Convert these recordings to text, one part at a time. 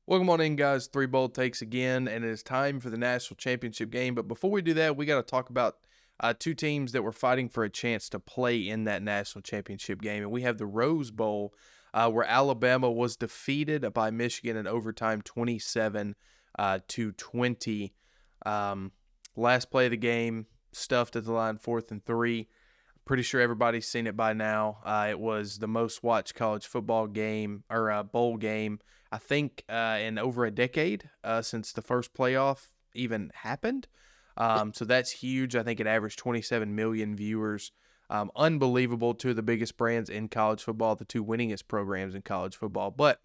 Welcome on in, guys. Three bold takes again, and it is time for the national championship game. But before we do that, we got to talk about two teams that were fighting for a chance to play in that national championship game. And we have the Rose Bowl, where Alabama was defeated by Michigan in overtime, 27 to 20. Um, Last play of the game, stuffed at the line, 4th and 3. Pretty sure everybody's seen it by now. It was the most watched college football game or bowl game, I think, in over a decade since the first playoff even happened. So that's huge. I think it averaged 27 million viewers. Unbelievable. Two of the biggest brands in college football, the two winningest programs in college football. But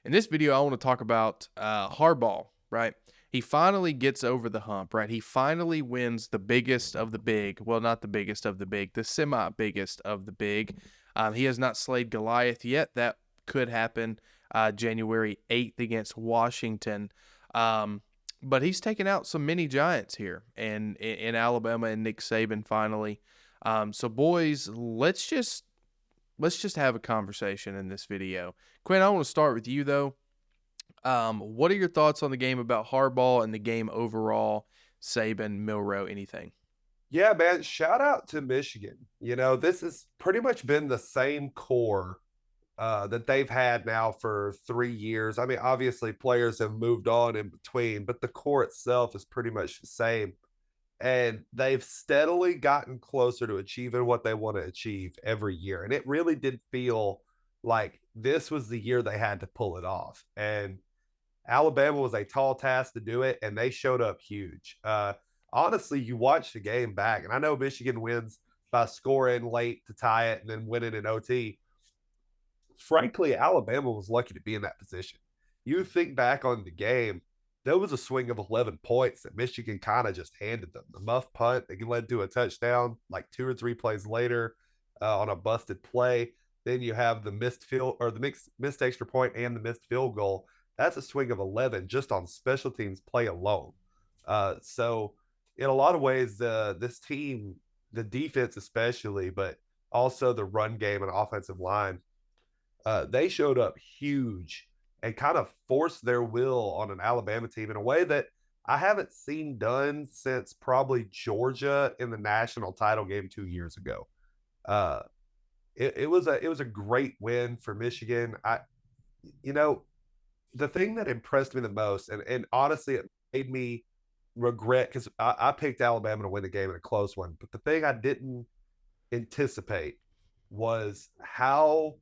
in this video, I want to talk about Harbaugh, right? He finally gets over the hump, right? He finally wins the biggest of the big. Well, not the biggest of the big, the semi-biggest of the big. He has not slayed Goliath yet. That could happen January 8th against Washington. But he's taken out some mini giants here and in Alabama and Nick Saban finally. So boys, let's just have a conversation in this video. Quinn, I want to start with you though. What are your thoughts on the game about Harbaugh and the game overall? Saban, Milroe, anything? Yeah, man. Shout out to Michigan. This has pretty much been the same core that they've had now for 3 years. I mean, obviously, players have moved on in between, but the core itself is pretty much the same. And they've steadily gotten closer to achieving what they want to achieve every year. And it really did feel like this was the year they had to pull it off. And Alabama was a tall task to do it, and they showed up huge. Honestly, you watch the game back, and I know Michigan wins by scoring late to tie it and then winning in OT. Frankly, Alabama was lucky to be in that position. You think back on the game, there was a swing of 11 points that Michigan kind of just handed them. The muff punt that led to a touchdown like 2 or 3 plays later on a busted play. Then you have the missed field or the missed extra point and the missed field goal. That's a swing of 11 just on special teams play alone. So, in a lot of ways, this team, the defense especially, but also the run game and offensive line, they showed up huge and kind of forced their will on an Alabama team in a way that I haven't seen done since probably Georgia in the national title game 2 years ago. Uh, it was a great win for Michigan. You know the thing that impressed me the most, and honestly, it made me regret because I picked Alabama to win the game in a close one. But the thing I didn't anticipate was how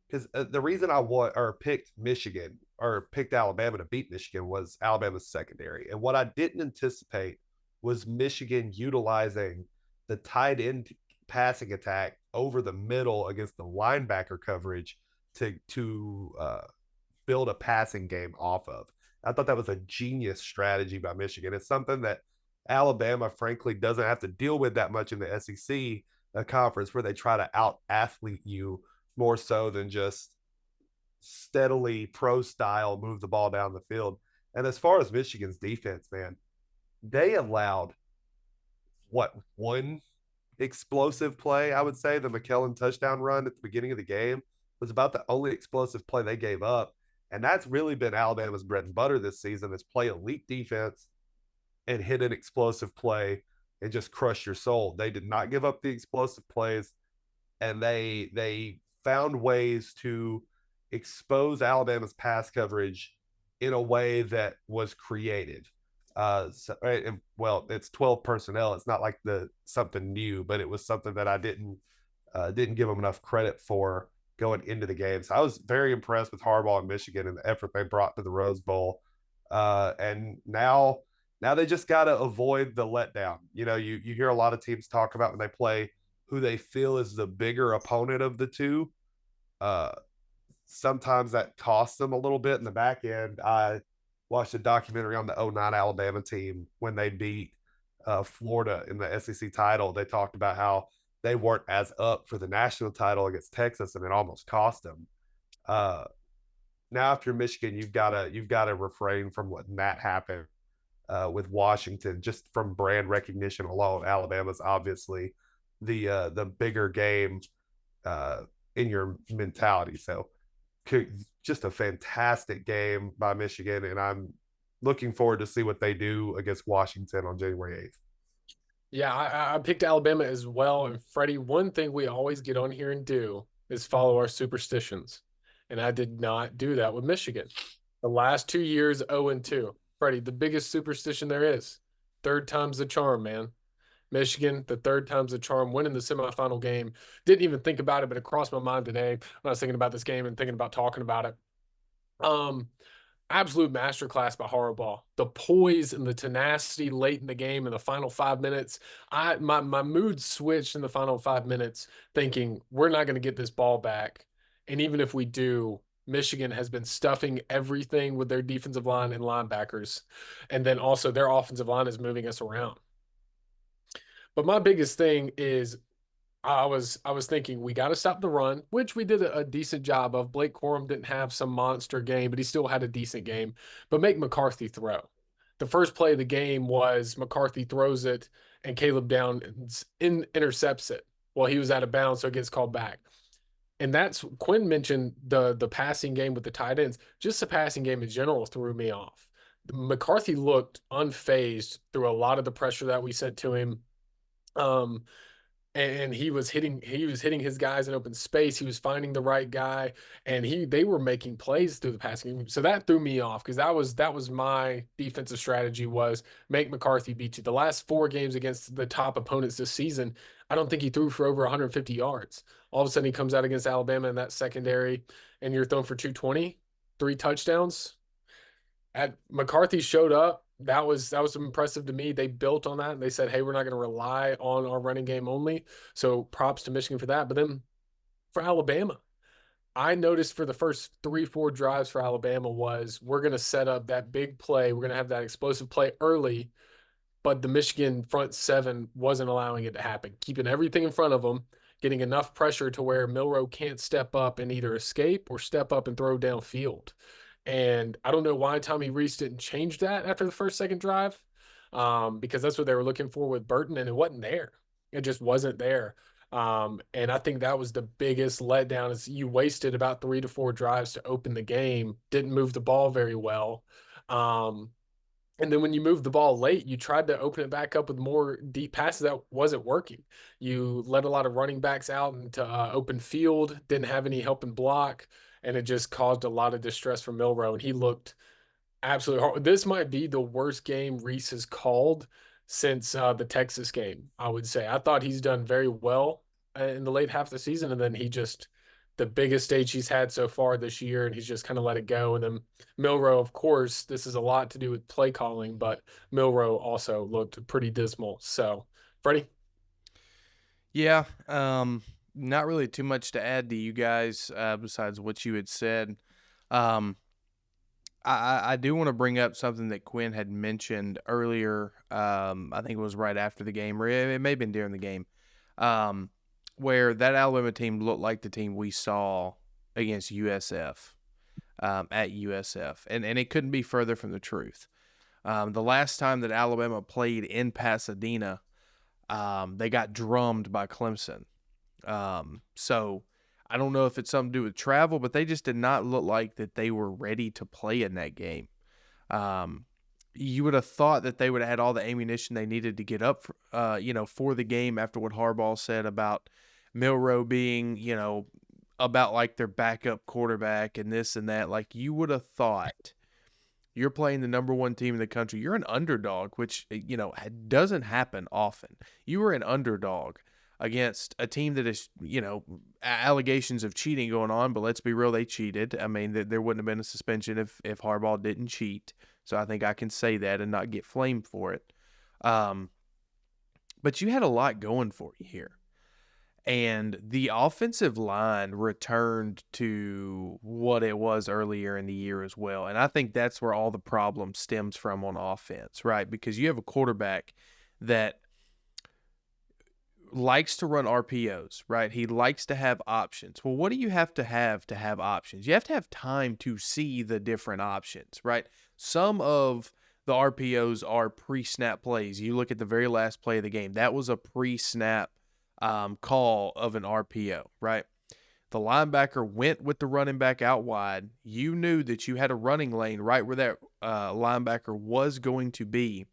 because the reason I want or picked Michigan or picked Alabama to beat Michigan was Alabama's secondary, and what I didn't anticipate was Michigan utilizing the tight end passing attack over the middle against the linebacker coverage to build a passing game off of. I thought that was a genius strategy by Michigan. It's something that Alabama, frankly, doesn't have to deal with that much in the SEC conference, where they try to out athlete you more so than just steadily pro style move the ball down the field. And as far as Michigan's defense, man, they allowed one explosive play, I would say. The McKellen touchdown run at the beginning of the game was about the only explosive play they gave up. And that's really been Alabama's bread and butter this season, is play elite defense and hit an explosive play and just crush your soul. They did not give up the explosive plays, and they found ways to expose Alabama's pass coverage in a way that was creative. Well, it's 12 personnel. It's not like the something new, but it was something that I didn't give them enough credit for going into the game. So I was very impressed with Harbaugh and Michigan and the effort they brought to the Rose Bowl. And now they just got to avoid the letdown. You hear a lot of teams talk about when they play who they feel is the bigger opponent of the two. Uh, Sometimes that costs them a little bit in the back end. I watched a documentary on the '09 Alabama team when they beat Florida in the SEC title. They talked about how they weren't as up for the national title against Texas, and it almost cost them. Uh, Now, after Michigan, you've got to refrain from letting that happen with Washington, just from brand recognition alone. Alabama's obviously the bigger game uh, in your mentality. So just a fantastic game by Michigan, and I'm looking forward to see what they do against Washington on January 8th. Yeah, I picked Alabama as well. And Freddie, one thing we always get on here and do is follow our superstitions. And I did not do that with Michigan. The last 2 years, 0-2. Freddie, the biggest superstition there is. Third time's the charm, man. Michigan, the third time's the charm, winning the semifinal game. Didn't even think about it, but it crossed my mind today when I was thinking about this game and thinking about talking about it. Um, Absolute masterclass by Harbaugh. The poise and the tenacity late in the game in the final 5 minutes. My mood switched in the final 5 minutes, thinking we're not going to get this ball back. And even if we do, Michigan has been stuffing everything with their defensive line and linebackers. And then also their offensive line is moving us around. But my biggest thing is I was thinking we got to stop the run, which we did a decent job of. Blake Corum didn't have some monster game, but he still had a decent game. But make McCarthy throw. The first play of the game was McCarthy throws it and Caleb Downs intercepts it. Well, he was out of bounds, so it gets called back. And that's Quinn mentioned the passing game with the tight ends. Just the passing game in general threw me off. McCarthy looked unfazed through a lot of the pressure that we sent to him. Um, and he was hitting his guys in open space. He was finding the right guy, and they were making plays through the passing game. So that threw me off because that was my defensive strategy was make McCarthy beat you. The last 4 games against the top opponents this season, I don't think he threw for over 150 yards. All of a sudden he comes out against Alabama in that secondary, and you're throwing for 220, 3 touchdowns. At McCarthy showed up. That was impressive to me. They built on that and they said, "Hey, we're not going to rely on our running game only." So props to Michigan for that. But then for Alabama, I noticed for the first 3, 4 drives for Alabama was we're going to set up that big play. We're going to have that explosive play early, but the Michigan front seven wasn't allowing it to happen, keeping everything in front of them, getting enough pressure to where Milrow can't step up and either escape or step up and throw downfield. And I don't know why Tommy Reese didn't change that after the first, second drive, because that's what they were looking for with Burton, and it wasn't there. It just wasn't there. And I think that was the biggest letdown is you wasted about 3 to 4 drives to open the game, didn't move the ball very well. Um, and then when you moved the ball late, you tried to open it back up with more deep passes that wasn't working. You let a lot of running backs out into open field, didn't have any help and block, and it just caused a lot of distress for Milrow. And he looked absolutely hard. This might be the worst game Reese has called since the Texas game, I would say. I thought he's done very well in the late half of the season, and then the biggest stage he's had so far this year, and he's just kind of let it go. And then Milrow, of course, this is a lot to do with play calling, but Milrow also looked pretty dismal. So, Freddie? Yeah, not really too much to add to you guys besides what you had said. Um, I do want to bring up something that Quinn had mentioned earlier. I think it was right after the game, or it may have been during the game, um, where that Alabama team looked like the team we saw against USF at USF, and it couldn't be further from the truth. The last time that Alabama played in Pasadena, they got drummed by Clemson. So I don't know if it's something to do with travel, but they just did not look like that they were ready to play in that game. Um, you would have thought that they would have had all the ammunition they needed to get up, for the game after what Harbaugh said about Milrow being, about like their backup quarterback and this and that. Like you would have thought you're playing the number one team in the country. You're an underdog, which, doesn't happen often. You were an underdog against a team that is, allegations of cheating going on, but let's be real, they cheated. I mean, there wouldn't have been a suspension if Harbaugh didn't cheat. So I think I can say that and not get flamed for it. But you had a lot going for you here. And the offensive line returned to what it was earlier in the year as well. And I think that's where all the problem stems from on offense, right? Because you have a quarterback that likes to run RPOs, right? He likes to have options. Well, what do you have to have options? You have to have time to see the different options, right? Some of the RPOs are pre-snap plays. You look at the very last play of the game. That was a pre-snap call of an RPO, right? The linebacker went with the running back out wide. You knew that you had a running lane right where that linebacker was going to be,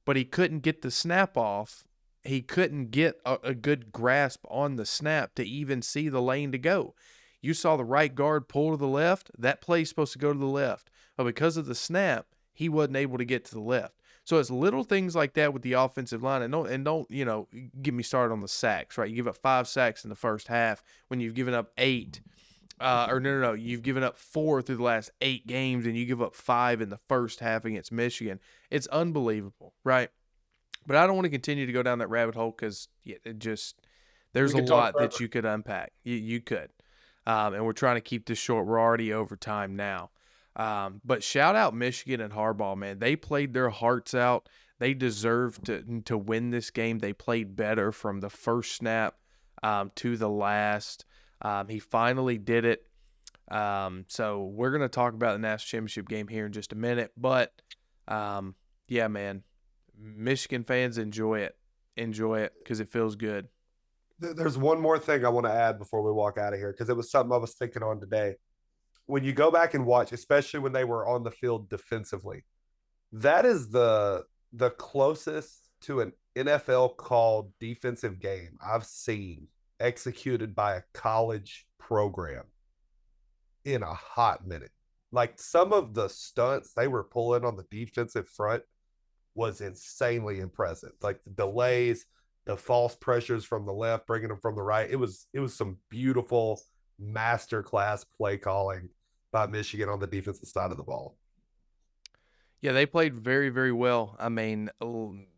but he couldn't get the snap off. He couldn't get a good grasp on the snap to even see the lane to go. You saw the right guard pull to the left. That play's supposed to go to the left. But because of the snap, he wasn't able to get to the left. So it's little things like that with the offensive line. And don't get me started on the sacks, right? You give up 5 sacks in the first half when you've given up 8. No. You've given up 4 through the last 8 games, and you give up 5 in the first half against Michigan. It's unbelievable, right? But I don't want to continue to go down that rabbit hole because there's a lot that you could unpack. You could. And we're trying to keep this short. We're already over time now. But shout out Michigan and Harbaugh, man. They played their hearts out. They deserved to win this game. They played better from the first snap to the last. He finally did it. So we're going to talk about the national championship game here in just a minute. But, yeah, man, Michigan fans, enjoy it. Enjoy it because it feels good. There's one more thing I want to add before we walk out of here because it was something I was thinking on today. When you go back and watch, especially when they were on the field defensively, that is the closest to an NFL called defensive game I've seen executed by a college program in a hot minute. Like some of the stunts they were pulling on the defensive front was insanely impressive. Like the delays, the false pressures from the left, bringing them from the right. It was some beautiful masterclass play calling by Michigan on the defensive side of the ball. Yeah, they played very, very well. I mean,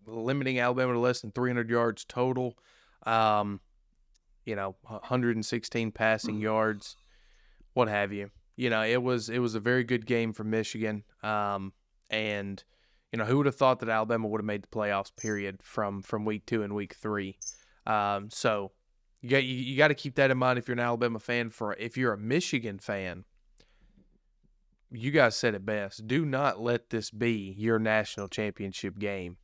limiting Alabama to less than 300 yards total. 116 passing yards, what have you. It was a very good game for Michigan. And who would have thought that Alabama would have made the playoffs, period, from week 2 and week 3. So you got to keep that in mind if you're an Alabama fan. If you're a Michigan fan, you guys said it best. Do not let this be your national championship game.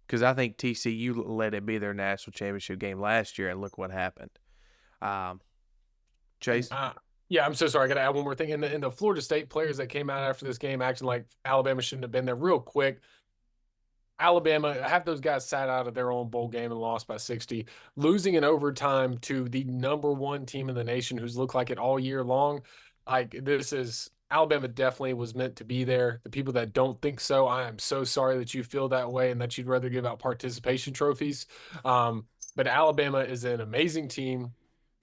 Because I think TCU let it be their national championship game last year, and look what happened. Chase? Yeah, I'm so sorry. I got to add one more thing. In the Florida State players that came out after this game acting like Alabama shouldn't have been there, real quick, Alabama, half those guys sat out of their own bowl game and lost by 60, losing in overtime to the #1 team in the nation who's looked like it all year long. Alabama definitely was meant to be there. The people that don't think so, I am so sorry that you feel that way and that you'd rather give out participation trophies. But Alabama is an amazing team.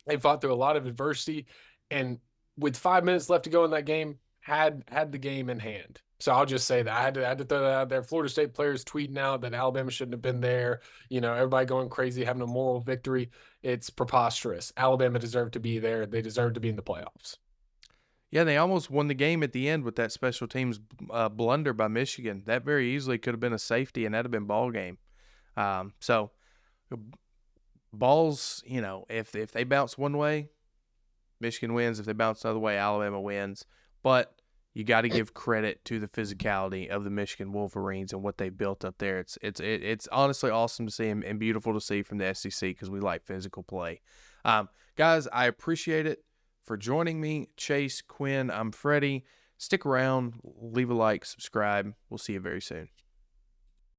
They fought through a lot of adversity, and with 5 minutes left to go in that game, had the game in hand. So I'll just say that I had to throw that out there. Florida State players tweeting out that Alabama shouldn't have been there. Everybody going crazy, having a moral victory. It's preposterous. Alabama deserved to be there. They deserved to be in the playoffs. Yeah, they almost won the game at the end with that special teams blunder by Michigan. That very easily could have been a safety, and that'd have been ball game. So balls, if they bounce one way, Michigan wins. If they bounce the other way, Alabama wins. But you got to give credit to the physicality of the Michigan Wolverines and what they built up there. It's honestly awesome to see and beautiful to see from the SEC because we like physical play. Guys, I appreciate it for joining me. Chase, Quinn, I'm Freddie. Stick around, leave a like, subscribe. We'll see you very soon.